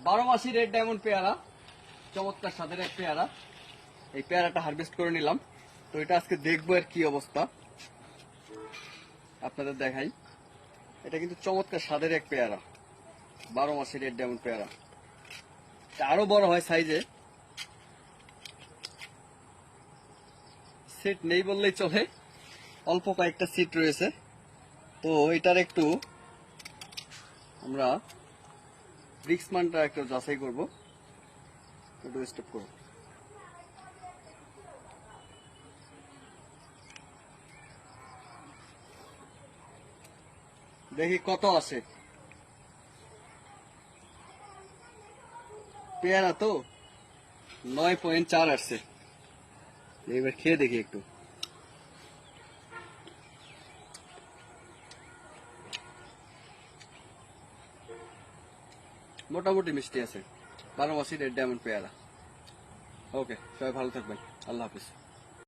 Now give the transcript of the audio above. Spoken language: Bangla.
12 মাসি রেড ডায়মন্ড পেয়ারা, চমৎকার স্বাদের এক পেয়ারা। এই পেয়ারাটা হারভেস্ট করে নিলাম, তো এটা আজকে দেখবো এর কি অবস্থা, আপনাদের দেখাই। এটা কিন্তু চমৎকার স্বাদের এক পেয়ারা, 12 মাসি রেড ডায়মন্ড পেয়ারা। আরো বড় হয় সাইজে, সিট নেই বললেই চলে, অল্প কয়েকটা সিট রয়েছে। তো এটার একটু আমরা ব্রিক্সমানটা একটু যাচাই করবো, একটু স্টপ করবো। দেখি কত আসে। পেয়ারা তো 9.4 আসছে, এবার খেয়ে দেখি একটু। মোটামুটি মিষ্টি আছে, 12 মাসি রেড ডায়মন্ড পেয়ারা। ওকে, সবাই ভালো থাকবেন, আল্লাহ হাফিজ।